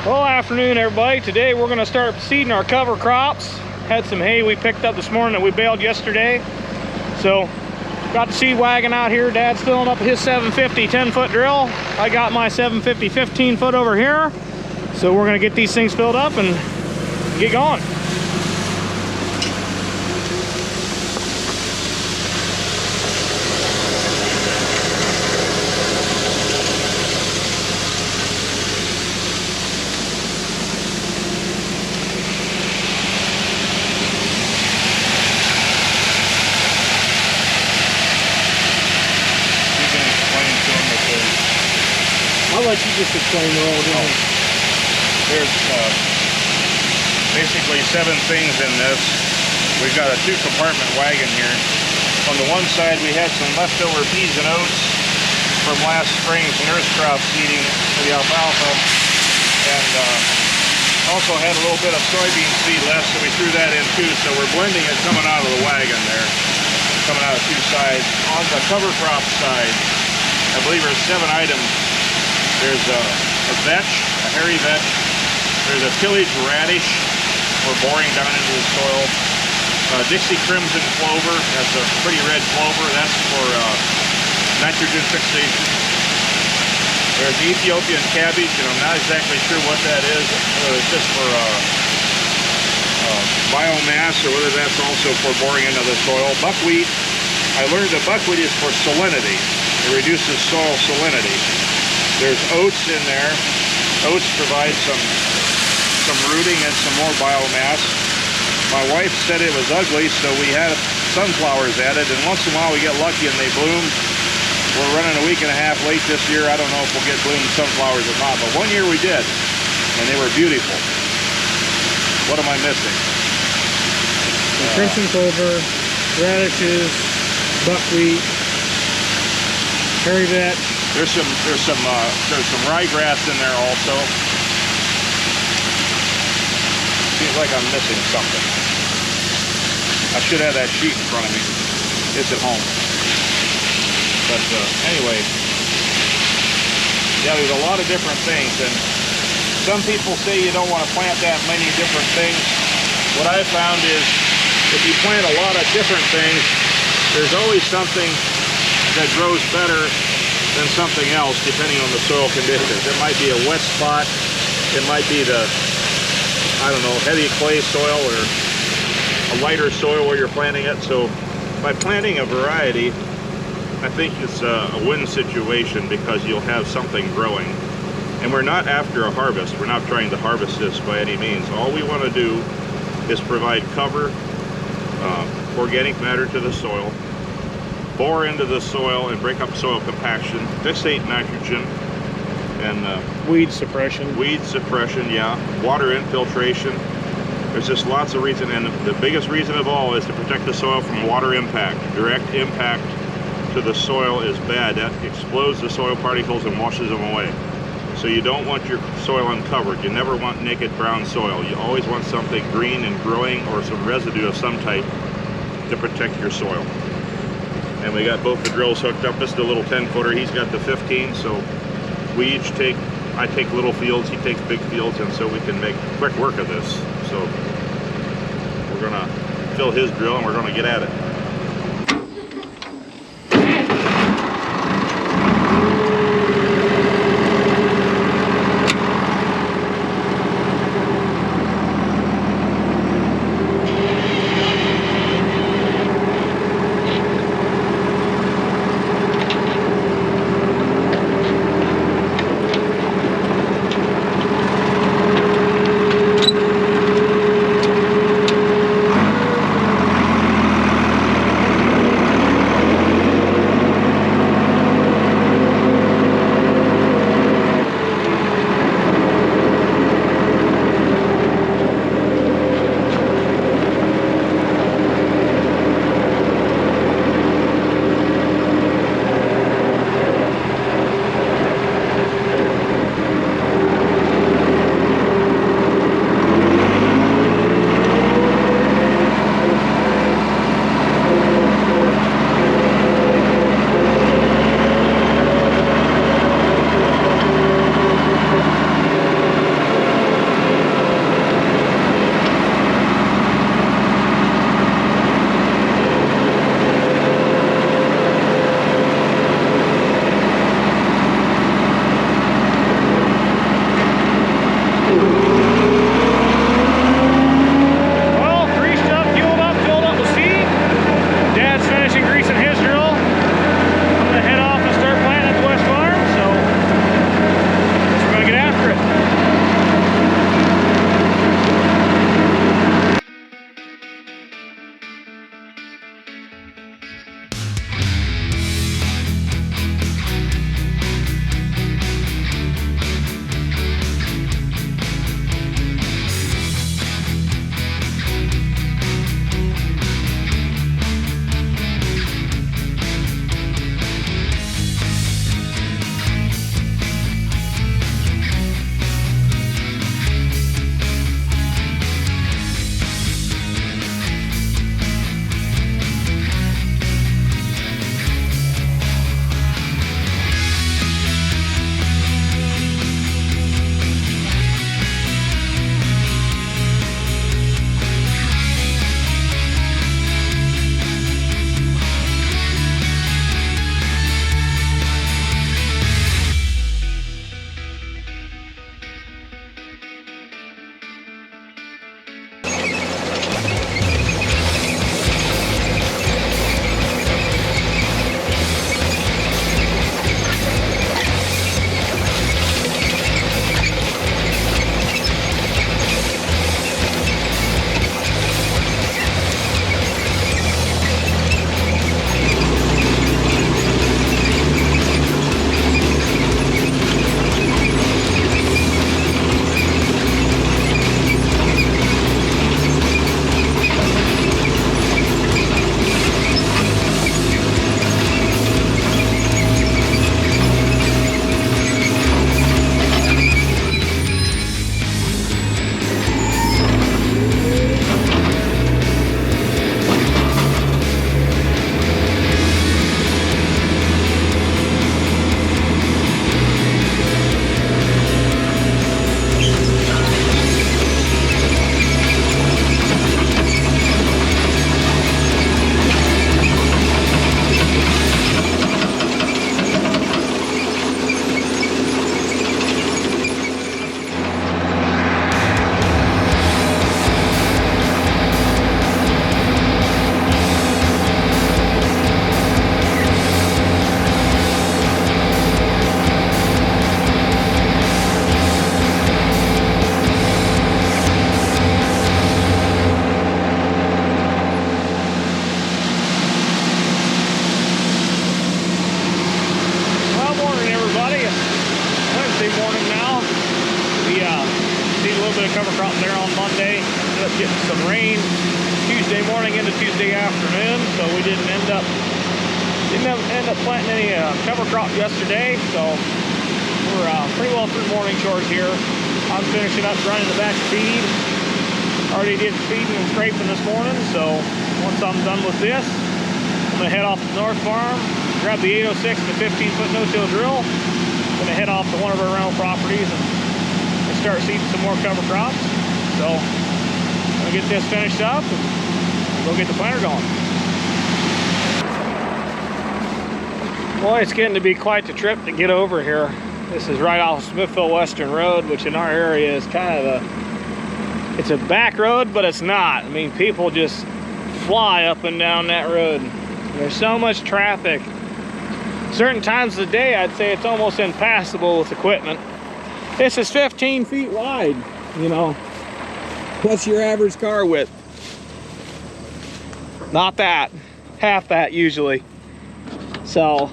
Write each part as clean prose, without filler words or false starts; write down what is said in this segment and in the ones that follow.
Well, afternoon everybody. Today we're going to start seeding our cover crops. Had some hay we picked up this morning that we baled yesterday. So got the seed wagon out here. Dad's filling up his 750 10-foot drill. I got my 750 15-foot over here. So we're going to get these things filled up and get going. I'll let you just explain the role. There's basically 7 things in this. We've got a 2-compartment wagon here. On the one side we had some leftover peas and oats from last spring's nurse crop seeding for the alfalfa, and also had a little bit of soybean seed left, so we threw that in too. So we're blending it coming out of the wagon there, coming out of 2 sides. On the cover crop side, I believe there's 7 items. There's a vetch, a hairy vetch. There's a tillage radish we're boring down into the soil. Dixie Crimson clover, that's a pretty red clover. That's for nitrogen fixation. There's Ethiopian cabbage, and I'm not exactly sure what that is. It's just for biomass, or whether that's also for boring into the soil. Buckwheat, I learned that buckwheat is for salinity. It reduces soil salinity. There's oats in there. Oats provide some rooting and some more biomass. My wife said it was ugly, so we had sunflowers added, and once in a while we get lucky and they bloom. We're running a week and a half late this year. I don't know if we'll get bloomed sunflowers or not, but one year we did, and they were beautiful. What am I missing? Crimson clover, radishes, buckwheat, hairy vetch. There's some ryegrass in there also. Seems like I'm missing something. I should have that sheet in front of me. It's at home. But anyway, yeah, there's a lot of different things, and some people say you don't want to plant that many different things. What I found is if you plant a lot of different things, there's always something that grows better than something else, depending on the soil conditions. It might be a wet spot, it might be the, I don't know, heavy clay soil or a lighter soil where you're planting it. So by planting a variety, I think it's a win situation, because you'll have something growing. And we're not after a harvest. We're not trying to harvest this by any means. All we want to do is provide cover, organic matter to the soil, bore into the soil and break up soil compaction, fixate nitrogen, and Weed suppression. Weed suppression, yeah. Water infiltration. There's just lots of reasons, and the biggest reason of all is to protect the soil from water impact. Direct impact to the soil is bad. That explodes the soil particles and washes them away. So you don't want your soil uncovered. You never want naked brown soil. You always want something green and growing, or some residue of some type, to protect your soil. And we got both the drills hooked up. This is the little 10-footer. He's got the 15, so we each take, I take little fields, he takes big fields, and so we can make quick work of this. So we're gonna fill his drill and we're gonna get at it. bit of cover crop there on Monday. Ended up getting some rain Tuesday morning into Tuesday afternoon, so we didn't end up planting any cover crop yesterday. So we're pretty well through morning chores here. I'm finishing up running the batch of feed. Already did feeding and scraping this morning, so once I'm done with this, I'm gonna head off to the North Farm, grab the 806 and the 15-foot no-till drill. I'm gonna head off to one of our rental properties and start seeding some more cover crops. So I'm gonna get this finished up and go get the planter going. Boy, it's getting to be quite the trip to get over here. This is right off Smithville Western Road, which in our area is kind of it's a back road, but it's not. I mean, people just fly up and down that road. There's so much traffic. Certain times of the day, I'd say it's almost impassable with equipment. This is 15 feet wide, you know. What's your average car width? Not that, half that usually. So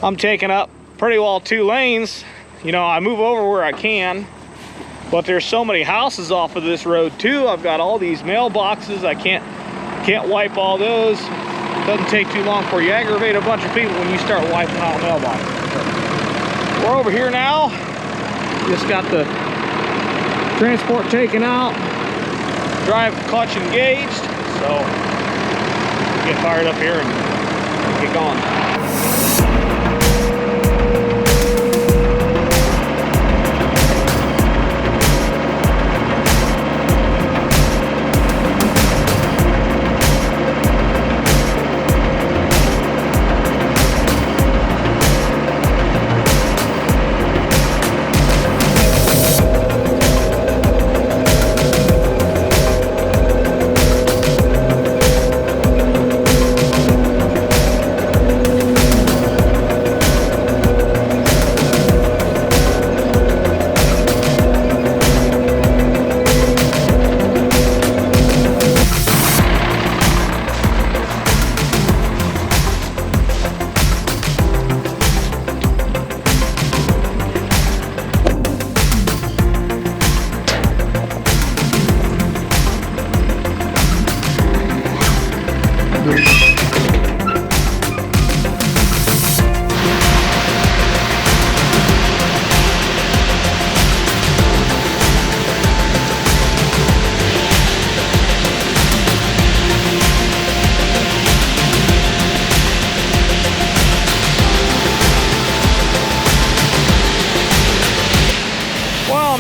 I'm taking up pretty well 2 lanes. You know, I move over where I can, but there's so many houses off of this road too. I've got all these mailboxes. I can't wipe all those. It doesn't take too long before you aggravate a bunch of people when you start wiping out mailboxes. We're over here now. Just got the transport taken out, drive clutch engaged. So get fired up here and get going.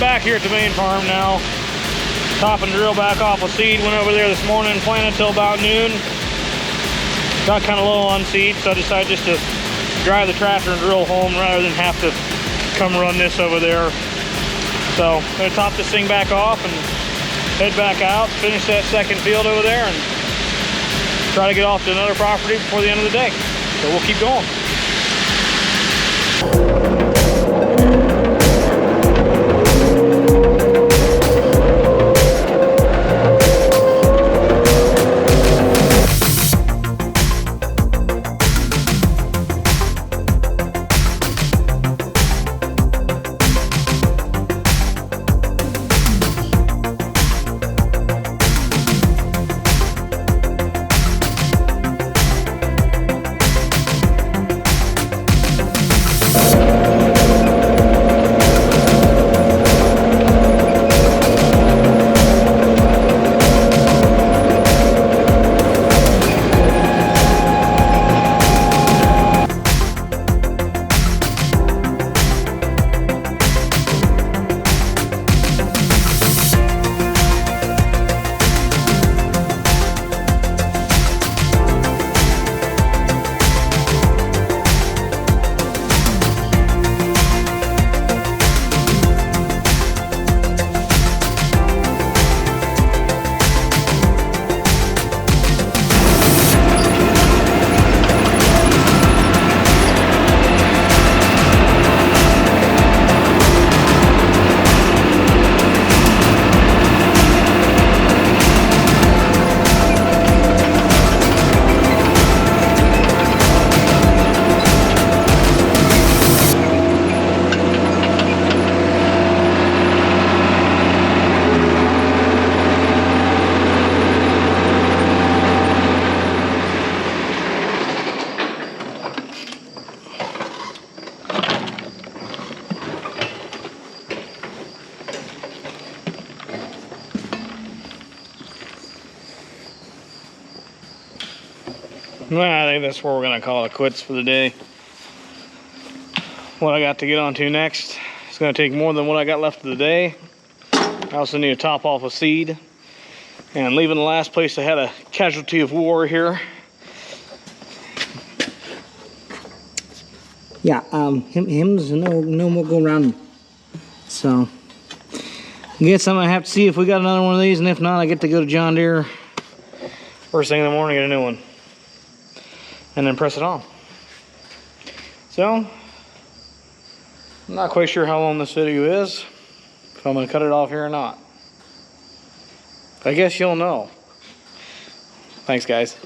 Back here at the main farm now, top and drill back off with seed. Went over there this morning, planted till about noon. Got kind of low on seed, so I decided just to drive the tractor and drill home rather than have to come run this over there. So I'm gonna top this thing back off and head back out, finish that second field over there, and try to get off to another property before the end of the day. So we'll keep going. Well, I think that's where we're gonna call it quits for the day. What I got to get onto next is gonna take more than what I got left of the day. I also need to top off a seed. And leaving the last place I had a casualty of war here. Yeah, him's no more go around. So, I guess I'm gonna have to see if we got another one of these, and if not, I get to go to John Deere First thing in the morning, get a new one. And then press it on. So, I'm not quite sure how long this video is, if I'm gonna cut it off here or not. I guess you'll know. Thanks, guys.